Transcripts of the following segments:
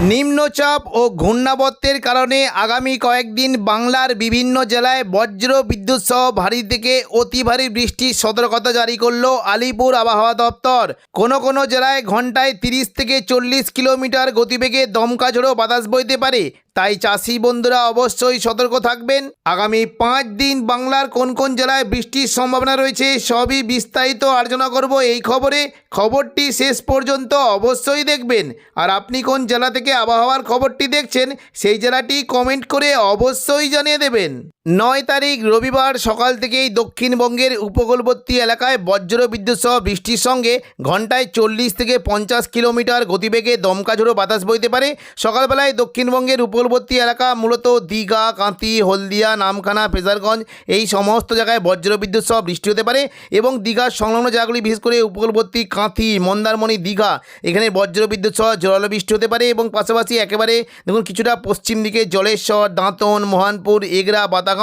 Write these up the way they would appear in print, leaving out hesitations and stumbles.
নিম্নচাপ ও ঘূর্ণাবর্তের কারণে আগামী কয়েকদিন বাংলার বিভিন্ন জেলায় বজ্র বিদ্যুৎ সহ ভারী থেকে অতি ভারী বৃষ্টির সতর্কতা জারি করলো আলিপুর আবহাওয়া দপ্তর। কোনো জেলায় ঘন্টায় 30 থেকে 40 কিলোমিটার গতিবেগে দমকা ঝোড়ো বাতাস বইতে পারে, তাই চাষি বন্ধুরা অবশ্যই সতর্ক থাকবেন। আগামী 5 দিন বাংলার কোন জেলায় বৃষ্টির সম্ভাবনা রয়েছে সবই বিস্তারিত আলোচনা করব এই খবরটি শেষ পর্যন্ত অবশ্যই দেখবেন। আর আপনি কোন জেলা থেকে আবহাওয়ার খবরটি দেখছেন সেই জেলাটি কমেন্ট করে অবশ্যই জানিয়ে দেবেন। 9 তারিখ রবিবার সকাল থেকেই দক্ষিণবঙ্গের উপকূলবর্তী এলাকায় বজ্র বিদ্যুৎ সহ বৃষ্টির সঙ্গে ঘন্টায় 40 থেকে 50 কিলোমিটার গতিবেগে দমকা ঝোড়ো বাতাস বইতে পারে। সকালবেলায় দক্ষিণবঙ্গের উপকূলবর্তী এলাকা মূলত দীঘা, কাঁথি, হলদিয়া, নামখানা, ফ্রেজারগঞ্জ এই সমস্ত জায়গায় বজ্র বিদ্যুৎ সহ বৃষ্টি হতে পারে এবং দীঘার সংলগ্ন জায়গাগুলি বিশেষ করে উপকূলবর্তী কাঁথি, মন্দারমণি, দীঘা এখানে বজ্র বিদ্যুৎ সহ জোরালো বৃষ্টি হতে পারে এবং পাশাপাশি একেবারে দেখুন কিছুটা পশ্চিম দিকে জলেশ্বর, দাঁতন, মোহনপুর, এগরা, বাতাগাঁও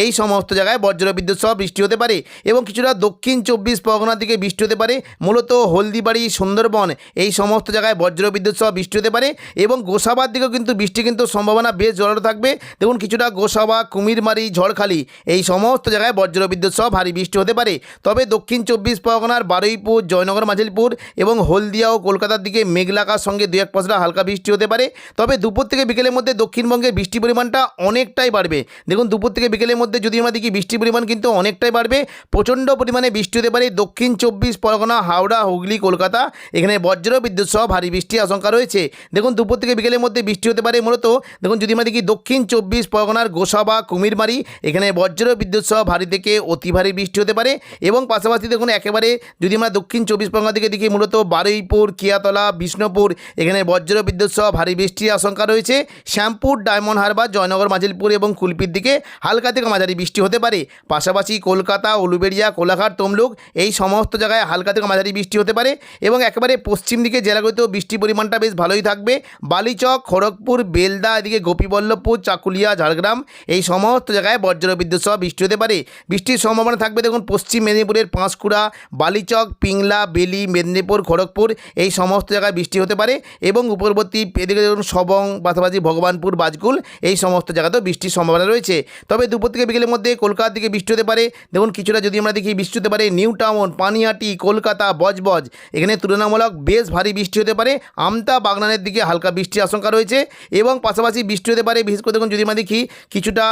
এই সমস্ত জায়গায় বজ্র বিদ্যুৎ সহ বৃষ্টি হতে পারে এবং কিছুটা দক্ষিণ 24 পরগনার দিকে বৃষ্টি হতে পারে। মূলত হলদিবাড়ি, সুন্দরবন এই সমস্ত জায়গায় বজ্র বিদ্যুৎ সহ বৃষ্টি হতে পারে এবং গোসাবার দিকেও কিন্তু বৃষ্টি সম্ভাবনা বেশ জোরালো থাকবে। দেখুন কিছুটা গোসাবা, কুমিরমারি, ঝড়খালি এই সমস্ত জায়গায় বজ্র বিদ্যুৎ সহ ভারী বৃষ্টি হতে পারে। তবে দক্ষিণ 24 পরগনার বারুইপুর, জয়নগর, মাঝিলপুর এবং হলদিয়া ও কলকাতার দিকে মেঘলাকার সঙ্গে 2-1 পশলা হালকা বৃষ্টি হতে পারে। তবে দুপুর থেকে বিকেলের মধ্যে দক্ষিণবঙ্গের বৃষ্টির পরিমাণটা অনেকটাই বাড়বে। দেখুন দুপুর থেকে বিকেলের মধ্যে যদি আমরা দেখি বৃষ্টির পরিমাণ কিন্তু অনেকটাই বাড়বে, প্রচণ্ড পরিমাণে বৃষ্টি হতে পারে দক্ষিণ 24 পরগনা, হাওড়া, হুগলি, কলকাতা এখানে বজ্র বিদ্যুৎ সহ ভারী বৃষ্টির আশঙ্কা রয়েছে। দেখুন দুপুর থেকে বিকেলের মধ্যে বৃষ্টি হতে পারে মূলত দেখুন যদি আমরা দেখি দক্ষিণ 24 পরগনার গোসাবা, কুমিরমারি এখানে বজ্র বিদ্যুৎ সহ ভারী থেকে অতি ভারী বৃষ্টি হতে পারে এবং পাশাপাশি দেখুন একেবারে যদি আমরা দক্ষিণ 24 পরগনা থেকে দেখি মূলত বারুইপুর, কিয়াতলা, বিষ্ণুপুর এখানে বজ্র বিদ্যুৎ সহ ভারী বৃষ্টির আশঙ্কা রয়েছে। শ্যামপুর, ডায়মন্ড হারবার, জয়নগর, মাঝিলপুর এবং কুলপির দিকে হালকা থেকে মাঝারি বৃষ্টি হতে পারে। পাশাপাশি কলকাতা, উলুবেড়িয়া, কোলাঘাট, তমলুক এই সমস্ত জায়গায় হালকা থেকে মাঝারি বৃষ্টি হতে পারে এবং একেবারে পশ্চিম দিকে জেলাগুলিতেও বৃষ্টির পরিমাণটা বেশ ভালোই থাকবে। বালিচক, খড়গপুর, বেলদা এদিকে গোপীবল্লভপুর, চাকুলিয়া, ঝাড়গ্রাম এই সমস্ত জায়গায় বজ্র বিদ্যুৎ সহ বৃষ্টি হতে পারে। বৃষ্টির সম্ভাবনা থাকবে দেখুন পশ্চিম মেদিনীপুরের পাঁশকুড়া, বালিচক, পিংলা, বেলি, মেদিনীপুর, খড়গপুর এই সমস্ত জায়গায় বৃষ্টি হতে পারে এবং উপরবর্তী এদিকে দেখুন সবং, পাশাপাশি ভগবানপুর, বাজকুল এই সমস্ত জায়গাতেও বৃষ্টির সম্ভাবনা রয়েছে। তবে দুপুর থেকে বিকেলের মধ্যে কলকাতার দিকে বৃষ্টি হতে পারে। দেখুন কিছুটা যদি আমরা দেখি বৃষ্টি হতে পারে নিউ টাউন, পানিহাটি, কলকাতা, বজবজ এখানে তুলনামূলক বেশ ভারী বৃষ্টি হতে পারে। আমতা, বাগনানের দিকে হালকা বৃষ্টির আশঙ্কা রয়েছে এবং পাশাপাশি বৃষ্টি হতে পারে বিশেষ করে দেখুন যদি আমরা দেখি কিছুটা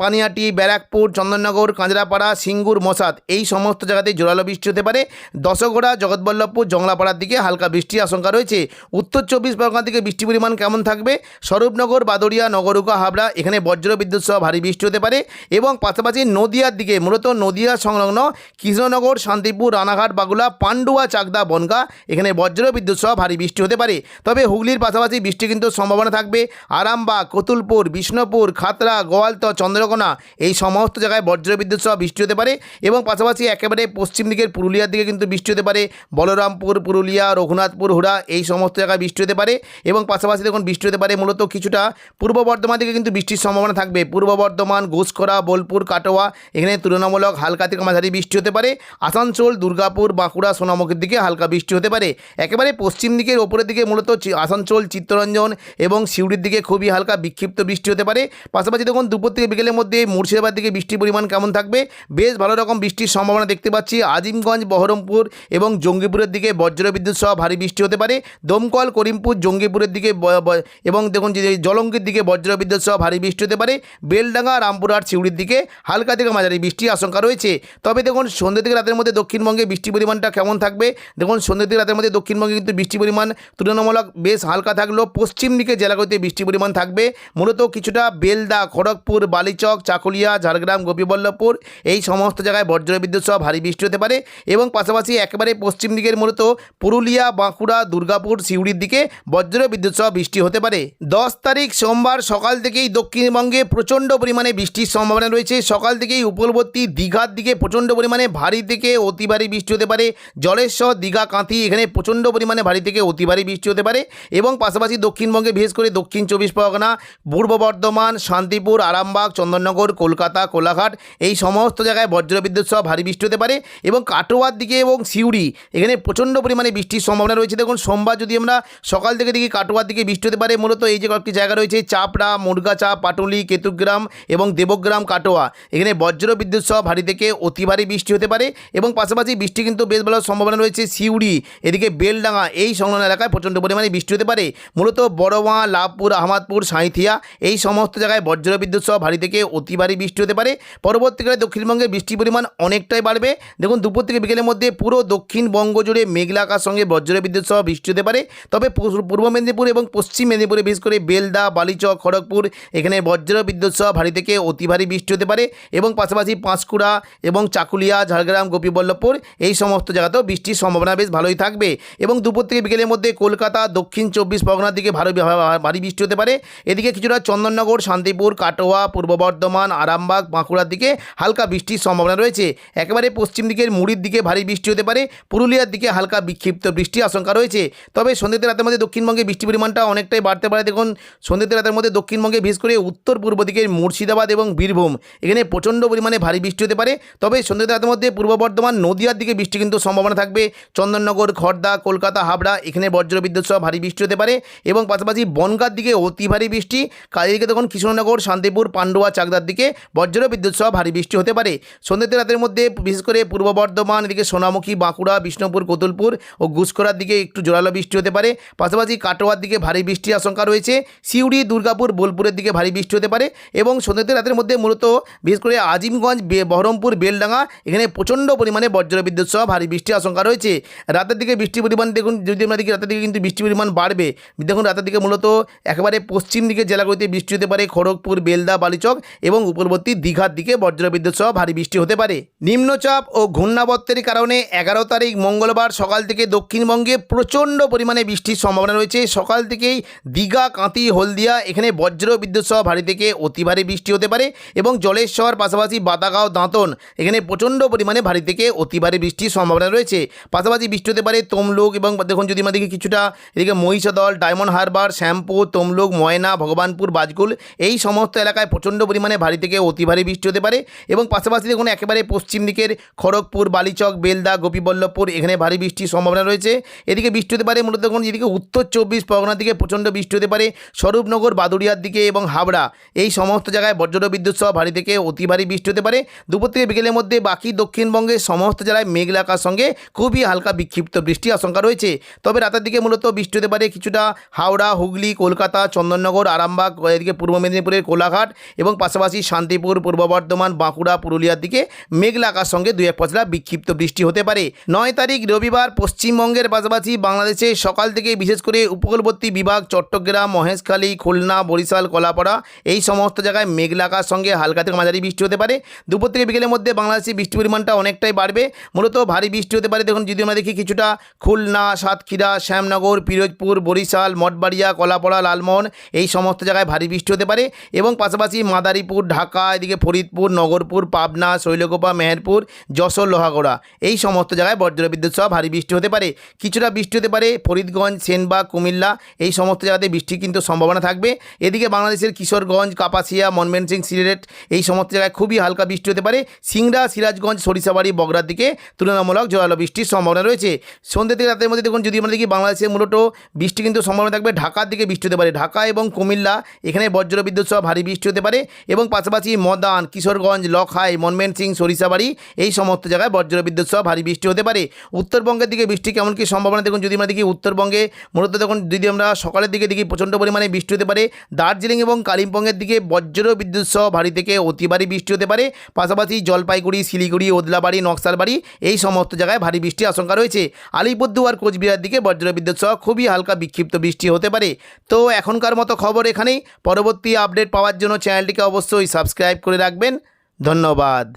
পানিহাটি, ব্যারাকপুর, চন্দননগর, কাঁচরাপাড়া, সিঙ্গুর, মশাদ এই সমস্ত জায়গাতে জোরালো বৃষ্টি হতে পারে। দশঘোড়া, জগৎবল্লভপুর, জংলাপাড়ার দিকে হালকা বৃষ্টির আশঙ্কা রয়েছে। উত্তর 24 পরগনা দিকে বৃষ্টির পরিমাণ কেমন থাকবে? স্বরূপনগর, বাদুড়িয়া, নগরুকা, হাবড়া এখানে বজ্র বিদ্যুৎ সহ ভারী বৃষ্টি হতে পারে এবং পাশাপাশি নদিয়ার দিকে মূলত নদিয়া সংলগ্ন কৃষ্ণনগর, শান্তিপুর, রানাঘাট, বাগুলা, পান্ডুয়া, চাকদা, বনগা এখানে বজ্র বিদ্যুৎ সহ ভারী বৃষ্টি হতে পারে। তবে হুগলির পাশাপাশি বৃষ্টি কিন্তু সম্ভাবনা থাকবে আরামবাগ, কতুলপুর, বিষ্ণুপুর, খাতড়া, গোয়ালতর, চন্দ্রকোনা এই সমস্ত জায়গায় বজ্র বিদ্যুৎ সহ বৃষ্টি হতে পারে এবং পাশাপাশি একেবারে পশ্চিম দিকের পুরুলিয়ার দিকে কিন্তু বৃষ্টি হতে পারে। বলরামপুর, পুরুলিয়া, রঘুনাথপুর, হুড়া এই সমস্ত জায়গায় বৃষ্টি হতে পারে এবং পাশাপাশি দেখুন বৃষ্টি হতে পারে মূলত কিছুটা পূর্ব বর্ধমান দিকে কিন্তু বৃষ্টির সম্ভাবনা থাকবে। পূর্ব বর্ধমান, ঘোষকরা, বোলপুর, কাটোয়া এখানে তুলনামূলক হালকা থেকে মাঝারি বৃষ্টি হতে পারে। আসানসোল, দুর্গাপুর, বাঁকুড়া, সোনামুখীর দিকে হালকা বৃষ্টি হতে পারে। একেবারে পশ্চিম দিকের ওপরের দিকে মূলত আসানসোল, চিত্তরঞ্জন এবং সিউড়ির দিকে খুবই হালকা বিক্ষিপ্ত বৃষ্টি হতে পারে। পাশাপাশি দেখুন দুপুর থেকে বিকেলের মধ্যে মুর্শিদাবাদ দিকে বৃষ্টির পরিমাণ কেমন থাকবে? বেশ ভালো রকম বৃষ্টির সম্ভাবনা দেখতে পাচ্ছি। আজিমগঞ্জ, বহরমপুর এবং জঙ্গিপুরের দিকে বজ্র বিদ্যুৎ সহ ভারী বৃষ্টি হতে পারে। দমকল, করিমপুর, জঙ্গিপুরের দিকে এবং দেখুন যে জলঙ্গির দিকে বজ্র বিদ্যুৎ সহ ভারী বৃষ্টি হতে পারে। বেলডাঙ্গা, রামপুরহাট, সিউড়ির দিকে হালকা থেকে মাঝারি বৃষ্টির আশঙ্কা রয়েছে। তবে দেখুন সন্ধ্যে থেকে রাতের মধ্যে দক্ষিণবঙ্গে বৃষ্টির পরিমাণটা কেমন থাকবে? দেখুন সন্ধ্যে থেকে রাতের মধ্যে দক্ষিণবঙ্গে কিন্তু বৃষ্টির পরিমাণ তুলনামূলক বেশ হালকা থাকলেও পশ্চিম দিকে জেলাগুলিতে বৃষ্টির পরিমাণ থাকবে মূলত কিছুটা বেলদা, খড়গপুর, বালিচক, চাকুলিয়া, ঝাড়গ্রাম, গোপীবল্লভপুর এই সমস্ত জায়গায় বজ্র বিদ্যুৎ সহ ভারী বৃষ্টি হতে পারে এবং পাশাপাশি একেবারে পশ্চিম দিকের মূলত পুরুলিয়া, বাঁকুড়া, দুর্গাপুর, সিউড়ির দিকে বজ্র বিদ্যুৎ সহ বৃষ্টি হতে পারে। 10 তারিখ সোমবার সকাল থেকেই দক্ষিণবঙ্গে প্রচণ্ড পরিমাণে বৃষ্টির সম্ভাবনা রয়েছে। সকাল থেকেই উপকূলবর্তী দীঘার দিকে প্রচণ্ড পরিমাণে ভারী থেকে অতি ভারী বৃষ্টি হতে পারে। জলেশ্বর, দীঘা, কাঁথি এখানে প্রচণ্ড পরিমাণে ভারী থেকে অতি ভারী বৃষ্টি হতে পারে এবং পাশাপাশি দক্ষিণবঙ্গে বিশেষ করে দক্ষিণ 24 পরগনা, পূর্ব বর্ধমান, শান্তিপুর, আরামবাগ, চন্দননগর, কলকাতা, কোলাঘাট এই সমস্ত জায়গায় বজ্রবিদ্যুৎ সহ ভারী বৃষ্টি হতে পারে এবং কাটোয়ার দিকে এবং সিউড়ি এখানে প্রচণ্ড পরিমাণে বৃষ্টির সম্ভাবনা রয়েছে। দেখুন সোমবার যদি আমরা সকাল থেকে দেখি কাটোয়ার দিকে বৃষ্টি হতে পারে। মূলত এই যে কয়েকটি জায়গা রয়েছে চাপড়া, মুরগাচা, পাটুলি, কেতুগ্রাম এবং দেবগ্রাম, কাটোয়া এখানে বজ্রবিদ্যুৎ সহ ভারী থেকে অতি ভারী বৃষ্টি হতে পারে এবং পাশাপাশি বৃষ্টি কিন্তু বেশ ভালো সম্ভাবনা রয়েছে সিউড়ি, এদিকে বেলডাঙ্গা এই সংলগ্ন এলাকায় প্রচণ্ড পরিমাণে বৃষ্টি হতে পারে। মূলত বড়োয়া, লাভপুর, আহমদপুর, সাঁইথিয়া এই সমস্ত জায়গায় বজ্রবিদ্যুৎ সহ ভারী থেকে অতি ভারী বৃষ্টি হতে পারে। পরবর্তীকালে দক্ষিণবঙ্গে বৃষ্টির পরিমাণ অনেকটাই বাড়বে। দেখুন দুপুর থেকে বিকেলের মধ্যে পুরো দক্ষিণবঙ্গ জুড়ে মেঘলা আকাশের সঙ্গে বজ্রবিদ্যুৎ সহ বৃষ্টি হতে পারে। তবে পূর্ব মেদিনীপুর এবং পশ্চিম মেদিনীপুরে বিশেষ করে বেলদা, বালিচক, খড়গপুর এখানে বজ্রবিদ্যুৎ সহ ভারী থেকে অতি ভারী বৃষ্টি হতে পারে এবং পাশাপাশি পাঁশকুড়া এবং চাকুলিয়া, ঝাড়গ্রাম, গোপীবল্লভপুর এই সমস্ত জায়গাতেও বৃষ্টির সম্ভাবনা বেশ ভালোই থাকবে। এবং দুপুর থেকে বিকেলের মধ্যে কলকাতা, দক্ষিণ 24 পরগনার দিকে ভারী বৃষ্টি হতে পারে। এদিকে কিছুটা চন্দননগর, শান্তিপুর, কাটোয়া, পূর্ব বর্ধমান, আরামবাগ, বাঁকুড়ার দিকে হালকা বৃষ্টির সম্ভাবনা রয়েছে। একেবারে পশ্চিম দিকের মুড়ির দিকে ভারী বৃষ্টি হতে পারে। পুরুলিয়ার দিকে হালকা বিক্ষিপ্ত বৃষ্টির আশঙ্কা রয়েছে। তবে সন্ধ্যেতে রাতের মধ্যে দক্ষিণবঙ্গে বৃষ্টির পরিমাণটা অনেকটাই বাড়তে পারে। দেখুন সন্ধ্যেতে রাতের মধ্যে দক্ষিণবঙ্গে বিশেষ করে উত্তর পূর্ব দিকের মুর্শিদাবাদ এবং বীরভূম এখানে প্রচণ্ড পরিমাণে ভারী বৃষ্টি হতে পারে। তবে সন্ধ্যেতে রাতের মধ্যে পূর্ব বর্ধমান, নদিয়ার দিকে বৃষ্টি কিন্তু সম্ভাবনা থাকবে। চন্দননগর, খড়দা, কলকাতা, হাবড়া এখানে বজ্রবিদ্যুৎ সহ ভারী বৃষ্টি হতে পারে এবং পাশাপাশি বনগাঁর দিকে অতি ভারী বৃষ্টি। কালিদিকে তখন কৃষ্ণনগর, শান্তিপুর, পান্ডুয়া, চাকদার দিকে বজ্রবিদ্যুৎ সহ ভারী বৃষ্টি হতে পারে। সন্ধ্যেতে রাতের মধ্যে বিশেষ করে পূর্ব বর্ধমান, এদিকে সোনামুখী, বাঁকুড়া, বিষ্ণুপুর, কোতুলপুর ও ঘুষকরার দিকে একটু জোরালো বৃষ্টি হতে পারে। পাশাপাশি কাটোয়ার দিকে ভারী বৃষ্টির আশঙ্কা রয়েছে। সিউড়ি, দুর্গাপুর, বোলপুরের দিকে ভারী বৃষ্টি হতে পারে এবং সন্ধ্যেতে রাতের মধ্যে মূলত বিশেষ করে আজিমগঞ্জ, বহরমপুর, বেলডাঙ্গা এখানে প্রচণ্ড পরিমাণে বজ্রবিদ্যুৎ সহ ভারী বৃষ্টির আশঙ্কা রয়েছে। রাতের দিকে বৃষ্টির পরিমাণ দেখুন যদি আমরা দেখি রাতের দিকে কিন্তু বৃষ্টির পরিমাণ বাড়বে। দেখুন রাতের দিকে মূলত একেবারে পশ্চিম দিকে জেলাগুলিতে বৃষ্টি হতে পারে। খড়গপুর, বেলদা, বালিচক এবং উপরবর্তী দীঘার দিকে বজ্রবিদ্যুৎ সহ ভারী বৃষ্টি হতে পারে। নিম্নচাপ ও ঘূর্ণাবর্তের কারণে 11 তারিখ মঙ্গলবার সকাল থেকে দক্ষিণবঙ্গে প্রচণ্ড পরিমাণে বৃষ্টির সম্ভাবনা রয়েছে। সকাল থেকেই দীঘা, কাঁথি, হলদিয়া এখানে বজ্রবিদ্যুৎ সহ ভারী থেকে অতি ভারী বৃষ্টি হতে পারে এবং জলেশ্বর, পাশাপাশি বাতাগাঁও, দাঁতন এখানে প্রচণ্ড পরিমাণে ভারী থেকে অতি ভারী বৃষ্টির সম্ভাবনা রয়েছে। পাশাপাশি বৃষ্টি হতে পারে তমলুক এবং দেখুন যদি আমরা দেখি কিছুটা এদিকে মহিষাদল, ডায়মন্ড হারবার, শ্যামপুর, তমলুক, ময়না, ভগবানপুর, বাজকুল এই সমস্ত এলাকায় প্রচণ্ড পরিমাণে ভারী থেকে অতি ভারী বৃষ্টি হতে পারে এবং পাশাপাশি দেখুন একেবারে পশ্চিম দিকের খড়গপুর, বালিচক, বেলদা, গোপীবল্লভপুর এখানে ভারী বৃষ্টির সম্ভাবনা রয়েছে। এদিকে বৃষ্টি হতে পারে মূলত দেখুন এদিকে উত্তর 24 পরগনার দিকে প্রচণ্ড বৃষ্টি হতে পারে। স্বরূপনগর, বাদুড়িয়ার দিকে এবং হাবড়া এই সমস্ত জায়গায় বজ্রবিদ্যুৎ সহ ভারী থেকে অতি ভারী বৃষ্টি হতে পারে। দুপুর থেকে বিকেলের মধ্যে বাকি দক্ষিণবঙ্গের সমস্ত জেলায় মেঘলা আকাশের সঙ্গে খুবই হালকা বিক্ষিপ্ত বৃষ্টির আশঙ্কা রয়েছে। তবে রাতের দিকে মূলত বৃষ্টি হতে পারে কিছুটা হাওড়া, হুগলি, কলকাতা, চন্দননগর, আরামবাগ, এদিকে পূর্ব মেদিনীপুরের কোলাঘাট এবং পাশাপাশি শান্তিপুর, পূর্ব বর্ধমান, বাঁকুড়া, পুরুলিয়ার দিকে মেঘলা আকাশের সঙ্গে 2-1 পশলা বিক্ষিপ্ত বৃষ্টি হতে পারে। 9 তারিখ রবিবার পশ্চিমবঙ্গের পাশাপাশি বাংলাদেশে সকাল থেকে বিশেষ করে উপকূলবর্তী বিভাগ চট্টগ্রাম, মহেশখালী, খুলনা, বরিশাল, কলাপাড়া এই সমস্ত জায়গায় মেঘলা আকাশের সঙ্গে হালকা থেকে মাঝারি বৃষ্টি হতে পারে। দুপুর থেকে বিকেলের মধ্যে বাংলাদেশে বৃষ্টির পরিমাণটা অনেকটাই বাড়বে। মূলত ভারী বৃষ্টি হতে পারে। দেখুন যদি আমরা দেখি কিছুটা খুলনা, সাতক্ষীরা, শ্যামনগর, পিরোজপুর, বরিশাল, মঠবাড়িয়া, কলাপাড়া, লালমোহন এই সমস্ত জায়গায় ভারী বৃষ্টি হতে পারে এবং পাশাপাশি মাদারীপুর, ঢাকা, এদিকে ফরিদপুর, নগরপুর, পাবনা, শৈলকুপা, মেহেরপুর, যশোর, লোহাগড়া এই সমস্ত জায়গায় বজ্রবিদ্যুৎ সহ ভারী বৃষ্টি হতে পারে। কিছুটা বৃষ্টি হতে পারে ফরিদগঞ্জ, সেনবাগ, কুমিল্লা এই সমস্ত জায়গাতে বৃষ্টি কিন্তু সম্ভাবনা থাকবে। এদিকে বাংলাদেশের কিশোরগঞ্জ, কাপাসিয়া, ময়মনসিংহ, সিলেট এই সমস্ত জায়গায় খুবই হালকা বৃষ্টি হতে পারে। সিংড়া, সিরাজগঞ্জ, সরিষাবাড়ি, বগুড়ার দিকে তুলনামূলক জোরালো বৃষ্টির সম্ভাবনা রয়েছে। সন্ধ্যে থেকে রাতের মধ্যে দেখুন যদি আমরা দেখি বাংলাদেশের মূলত বৃষ্টি কিন্তু সম্ভাবনা থাকবে। ঢাকার দিকে বৃষ্টি হতে পারে। ঢাকা এবং কুমিল্লা এখানে বজ্রবিদ্যুৎ সহ ভারী বৃষ্টি হতে পারে এবং পাশাপাশি মদান, কিশোরগঞ্জ, লখাই, ময়মনসিংহ, সরিষাবাড়ি এই সমস্ত জায়গায় বজ্রবিদ্যুৎ সহ ভারী বৃষ্টি হতে পারে। উত্তরবঙ্গের দিকে বৃষ্টি কেমন কি সম্ভাবনা দেখুন যদি আমরা দেখি উত্তরবঙ্গে মূলত দেখুন যদি আমরা সকালের দিকে দেখি প্রচণ্ড পরিমাণে বৃষ্টি হতে পারে। দার্জিলিং এবং কালিম্পংয়ের দিকে বজ্রবিদ্যুৎ সহ ভারী থেকে অতি ভারী বৃষ্টি হতে পারে। পাশাপাশি জলপাইগুড়ি, শিলিগুড়ি, ওদলাবাড়ি, নকশালবাড়ি এই সমস্ত জায়গায় ভারী বৃষ্টির আশঙ্কা রয়েছে। আলিপুরদুয়ার, কোচবিহার দিকে বজ্রবিদ্যুৎ সহ খুবই হালকা বিক্ষিপ্ত বৃষ্টি হতে পারে। তো এখনকার মতো খবর এখানেই। পরবর্তী আপডেট পাওয়ার জন্য চ্যানেলটিকে অবশ্যই সাবস্ক্রাইব করে রাখবেন। ধন্যবাদ।